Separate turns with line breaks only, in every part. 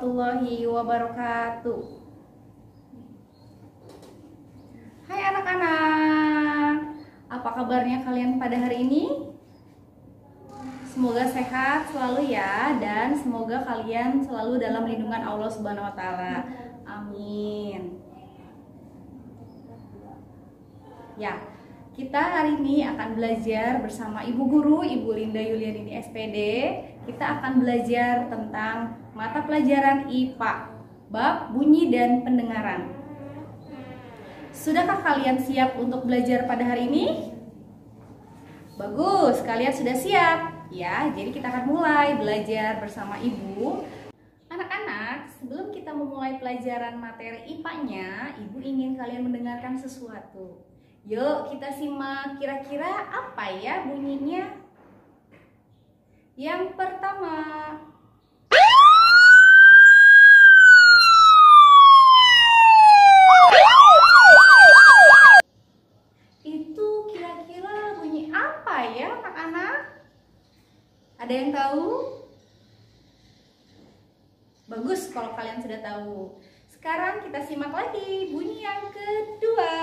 warahmatullahi wabarakatuh. Hai anak-anak, apa kabarnya kalian pada hari ini? Semoga sehat selalu ya, dan semoga kalian selalu dalam lindungan Allah Subhanahu wa Ta'ala. Amin. Ya, kita hari ini akan belajar bersama Ibu Guru, Ibu Linda Yulianini SPD. Kita akan belajar tentang mata pelajaran IPA, bab bunyi dan pendengaran. Sudahkah kalian siap untuk belajar pada hari ini? Bagus, kalian sudah siap. Ya, jadi kita akan mulai belajar bersama Ibu. Anak-anak, sebelum kita memulai pelajaran materi IPA-nya, Ibu ingin kalian mendengarkan sesuatu. Yuk kita simak kira-kira apa ya bunyinya. Yang pertama, itu kira-kira bunyi apa ya anak-anak? Ada yang tahu? Bagus kalau kalian sudah tahu. Sekarang kita simak lagi bunyi yang kedua.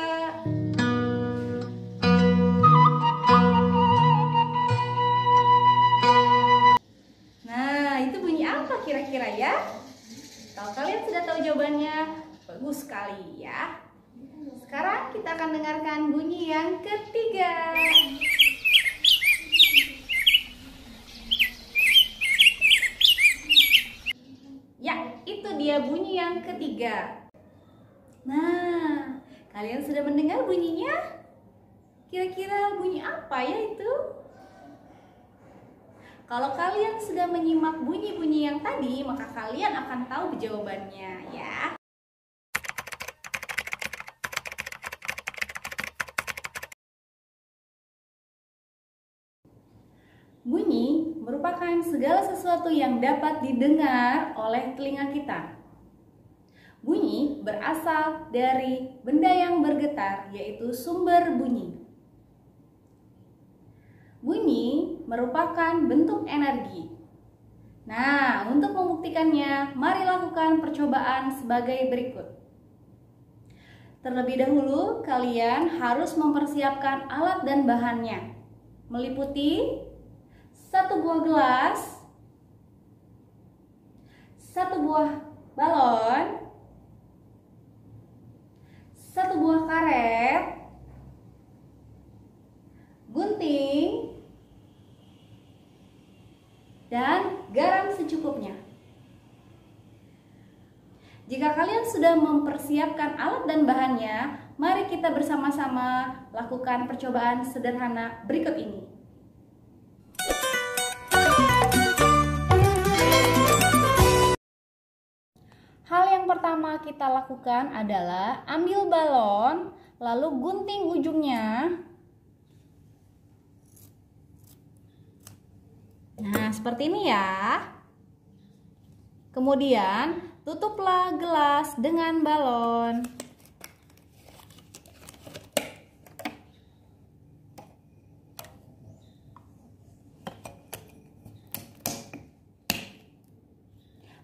Kira-kira ya. Kalau kalian sudah tahu jawabannya, bagus sekali ya. Sekarang kita akan dengarkan bunyi yang ketiga. Ya, itu dia bunyi yang ketiga. Nah, kalian sudah mendengar bunyinya? Kira-kira bunyi apa ya itu? Kalau kalian sudah menyimak bunyi-bunyi yang tadi, maka kalian akan tahu jawabannya ya. Bunyi merupakan segala sesuatu yang dapat didengar oleh telinga kita. Bunyi berasal dari benda yang bergetar, yaitu sumber bunyi. Bunyi merupakan bentuk energi. Nah, untuk membuktikannya, mari lakukan percobaan sebagai berikut. Terlebih dahulu, kalian harus mempersiapkan alat dan bahannya, meliputi 1 buah gelas, 1 buah balon, 1 buah karet, gunting, dan garam secukupnya. Jika kalian sudah mempersiapkan alat dan bahannya, mari kita bersama-sama lakukan percobaan sederhana berikut ini. Hal yang pertama kita lakukan adalah ambil balon, lalu gunting ujungnya. Nah, seperti ini ya. Kemudian, tutuplah gelas dengan balon.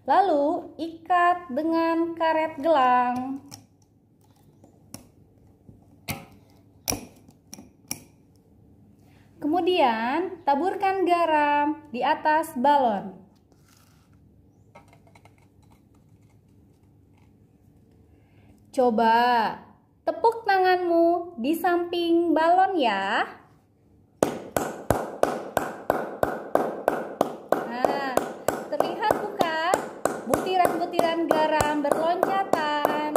Lalu, ikat dengan karet gelang. Kemudian, taburkan garam di atas balon. Coba tepuk tanganmu di samping balon ya. Nah, terlihat bukan butiran-butiran garam berloncatan.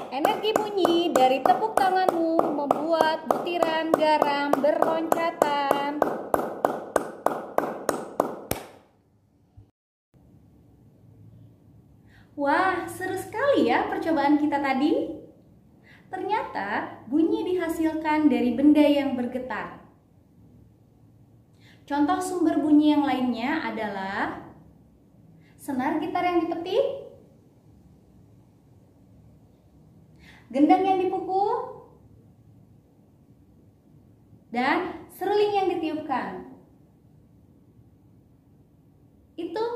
Energi bunyi dari tepuk tanganmu membuat butiran garam berloncatan. Wah, seru sekali ya percobaan kita tadi. Ternyata bunyi dihasilkan dari benda yang bergetar. Contoh sumber bunyi yang lainnya adalah senar gitar yang dipetik, gendang yang dipukul, dan seruling yang ditiupkan.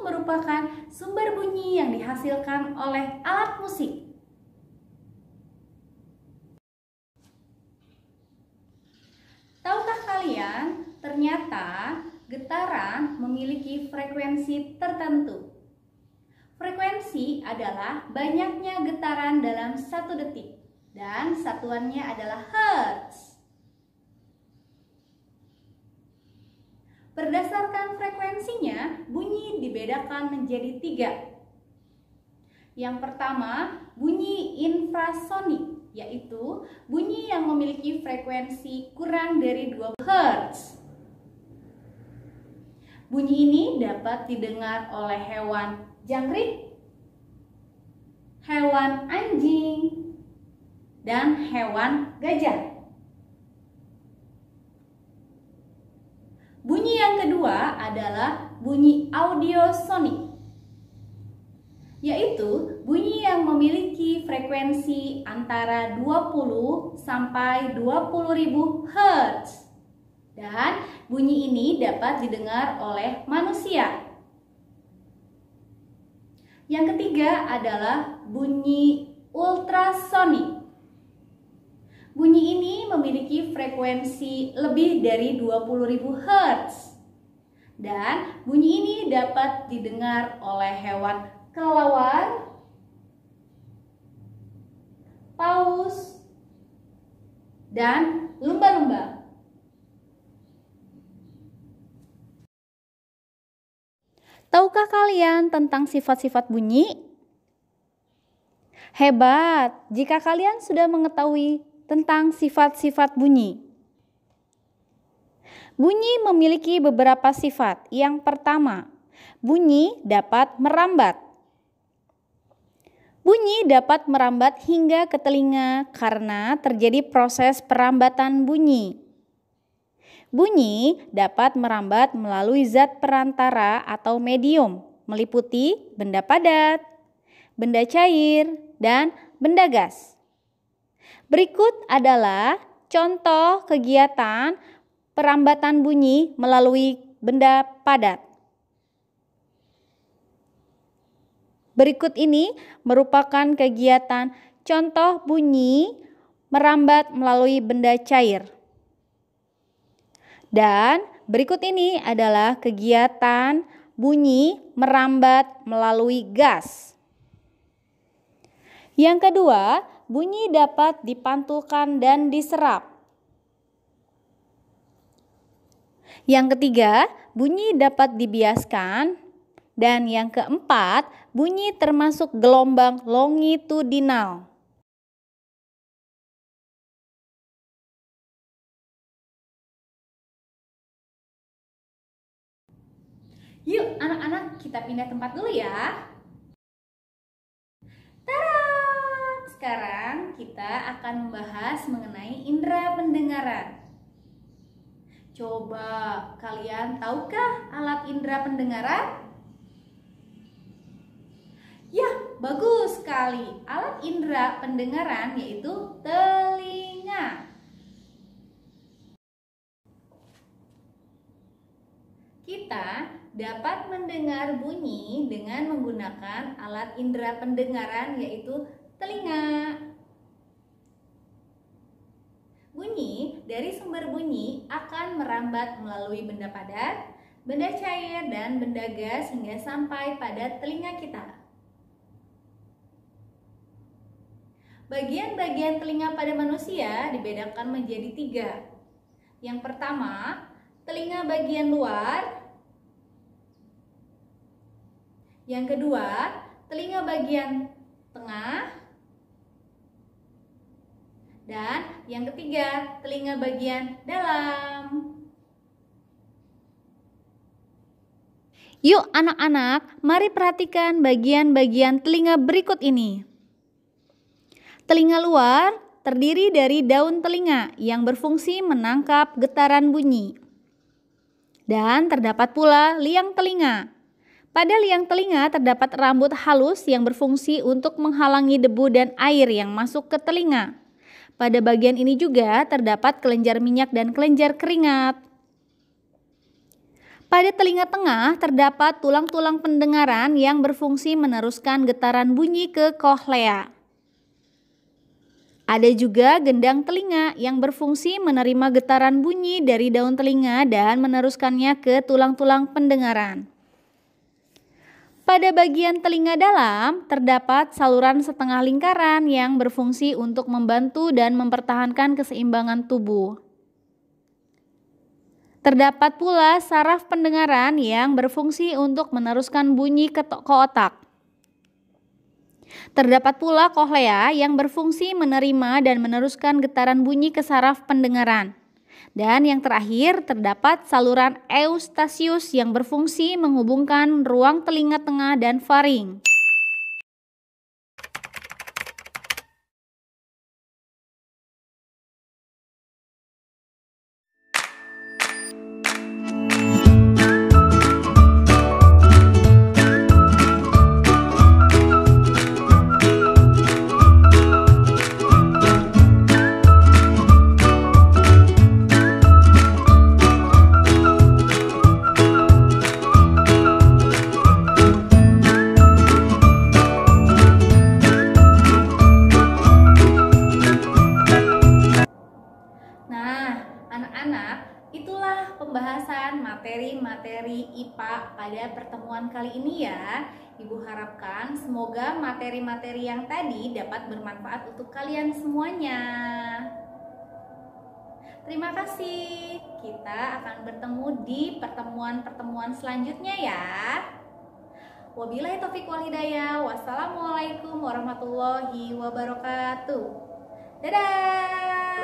merupakan sumber bunyi yang dihasilkan oleh alat musik. Tahukah kalian, ternyata getaran memiliki frekuensi tertentu. Frekuensi adalah banyaknya getaran dalam 1 detik dan satuannya adalah hertz. Berdasarkan frekuensinya, bunyi dibedakan menjadi 3. Yang pertama, bunyi infrasonik, yaitu bunyi yang memiliki frekuensi kurang dari 20 Hz. Bunyi ini dapat didengar oleh hewan jangkrik, hewan anjing, dan hewan gajah. Bunyi yang kedua adalah bunyi audiosonik, yaitu bunyi yang memiliki frekuensi antara 20 sampai 20.000 Hz. Dan bunyi ini dapat didengar oleh manusia. Yang ketiga adalah bunyi ultrasonik. Bunyi ini memiliki frekuensi lebih dari 20.000 Hz. Dan bunyi ini dapat didengar oleh hewan kelelawar, paus, dan lumba-lumba. Tahukah kalian tentang sifat-sifat bunyi? Hebat jika kalian sudah mengetahui tentang sifat-sifat bunyi. Bunyi memiliki beberapa sifat. Yang pertama, bunyi dapat merambat. Bunyi dapat merambat hingga ke telinga karena terjadi proses perambatan bunyi. Bunyi dapat merambat melalui zat perantara atau medium, meliputi benda padat, benda cair, dan benda gas. Berikut adalah contoh kegiatan perambatan bunyi melalui benda padat. Berikut ini merupakan kegiatan contoh bunyi merambat melalui benda cair. Dan berikut ini adalah kegiatan bunyi merambat melalui gas. Yang kedua, bunyi dapat dipantulkan dan diserap. Yang ketiga, bunyi dapat dibiaskan. Dan yang keempat, bunyi termasuk gelombang longitudinal. Yuk anak-anak, kita pindah tempat dulu ya. Tada! Sekarang kita akan membahas mengenai indera pendengaran. Coba kalian tahukah alat indera pendengaran? Ya, bagus sekali. Alat indera pendengaran yaitu telinga. Kita dapat mendengar bunyi dengan menggunakan alat indera pendengaran yaitu telinga. Bunyi dari sumber bunyi akan merambat melalui benda padat, benda cair, dan benda gas hingga sampai pada telinga kita. Bagian-bagian telinga pada manusia dibedakan menjadi 3. Yang pertama, telinga bagian luar. Yang kedua, telinga bagian tengah. Dan yang ketiga, telinga bagian dalam. Yuk anak-anak, mari perhatikan bagian-bagian telinga berikut ini. Telinga luar terdiri dari daun telinga yang berfungsi menangkap getaran bunyi. Dan terdapat pula liang telinga. Pada liang telinga terdapat rambut halus yang berfungsi untuk menghalangi debu dan air yang masuk ke telinga. Pada bagian ini juga terdapat kelenjar minyak dan kelenjar keringat. Pada telinga tengah terdapat tulang-tulang pendengaran yang berfungsi meneruskan getaran bunyi ke koklea. Ada juga gendang telinga yang berfungsi menerima getaran bunyi dari daun telinga dan meneruskannya ke tulang-tulang pendengaran. Pada bagian telinga dalam terdapat saluran setengah lingkaran yang berfungsi untuk membantu dan mempertahankan keseimbangan tubuh. Terdapat pula saraf pendengaran yang berfungsi untuk meneruskan bunyi ke otak. Terdapat pula koklea yang berfungsi menerima dan meneruskan getaran bunyi ke saraf pendengaran. Dan yang terakhir terdapat saluran eustasius yang berfungsi menghubungkan ruang telinga tengah dan faring. Anak-anak, itulah pembahasan materi-materi IPA pada pertemuan kali ini ya. Ibu harapkan semoga materi-materi yang tadi dapat bermanfaat untuk kalian semuanya. Terima kasih. Kita akan bertemu di pertemuan-pertemuan selanjutnya ya. Wabillahi taufiq wal hidayah. Wassalamualaikum warahmatullahi wabarakatuh. Dadah.